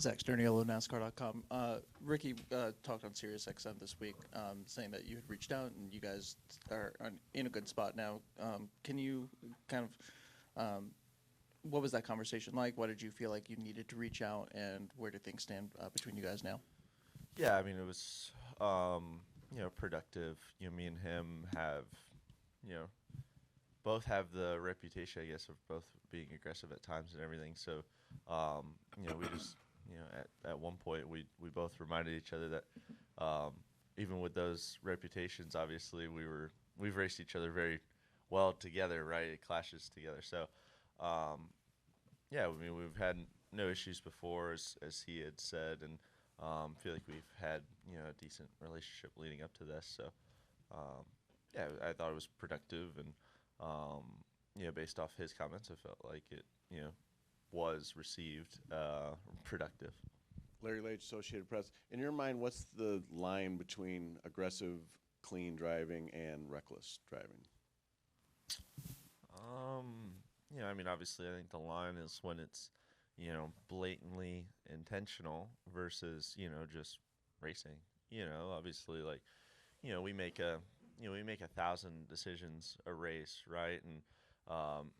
Zach Sterniolo, NASCAR.com. Ricky talked on SiriusXM this week, saying that you had reached out and you guys are in a good spot now. Can you kind of, what was that conversation like? What did you feel like you needed to reach out, and where do things stand between you guys now? Yeah, I mean, it was, productive. Me and him have, you know, both have the reputation, I guess, of both being aggressive at times and everything. So, we just, at one point we both reminded each other that, even with those reputations, obviously we've raced each other very well together, right? It clashes together. So, yeah, I mean, we've had no issues before, as he had said, and feel like we've had a decent relationship leading up to this. So, yeah, I thought it was productive, and based off his comments, I felt like it was received productive. Larry Lage, Associated Press. In your mind, what's the line between aggressive, clean driving and reckless driving? I mean, obviously, I think the line is when it's, blatantly intentional versus, just racing. Obviously, like, we make we make 1,000 decisions a race, right? And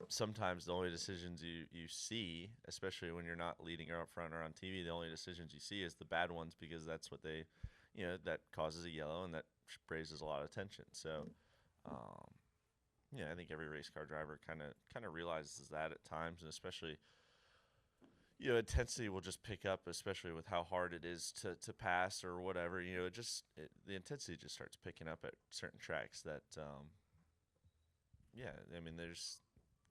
sometimes the only decisions you see, especially when you're not leading or up front or on TV, the only decisions you see is the bad ones, because that's what they, that causes a yellow and that raises a lot of attention. So, um, I think every race car driver kind of realizes that at times, and especially intensity will just pick up, especially with how hard it is to pass or whatever. The intensity just starts picking up at certain tracks that, yeah, I mean,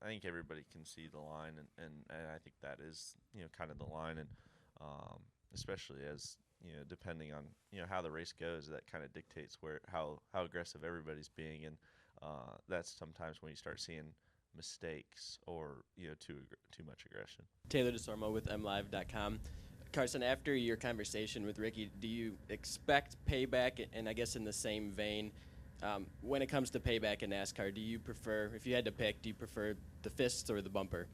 I think everybody can see the line, and I think that is, kind of the line, and especially as, depending on, how the race goes, that kind of dictates how aggressive everybody's being, and that's sometimes when you start seeing mistakes or too much aggression. Taylor DeSormo with MLive.com. Carson, after your conversation with Ricky, do you expect payback? And I guess in the same vein, when it comes to payback in NASCAR, do you prefer, if you had to pick, do you prefer the fists or the bumper?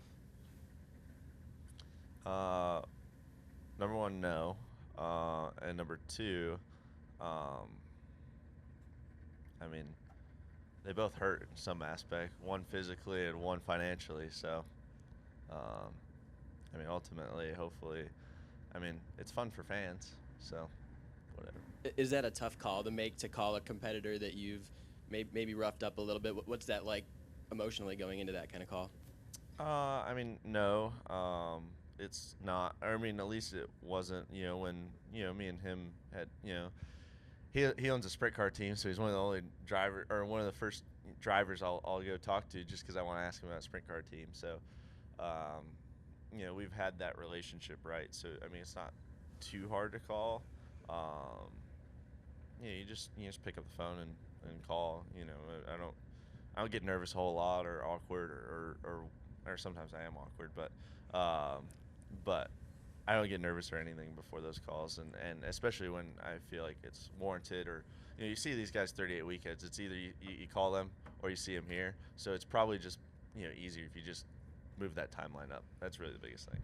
Number one, no. And number two, um, I mean, they both hurt in some aspect, one physically and one financially. So, um, I mean, ultimately, hopefully, I mean, it's fun for fans. So, whatever. Is that a tough call to make, to call a competitor that you've maybe roughed up a little bit? What's that like emotionally going into that kind of call? I mean, no. It's not. I mean, at least it wasn't. When me and him had. He owns a sprint car team, so he's one of the only driver, or one of the first drivers I'll go talk to, just because I want to ask him about a sprint car team. So, we've had that relationship, right? So, I mean, it's not too hard to call. You just pick up the phone and call. I don't get nervous a whole lot or awkward, or sometimes I am awkward, but I don't get nervous or anything before those calls, and especially when I feel like it's warranted, or you see these guys 38 weekends. It's either you call them or you see them here, so it's probably just easier if you just move that timeline up. That's really the biggest thing.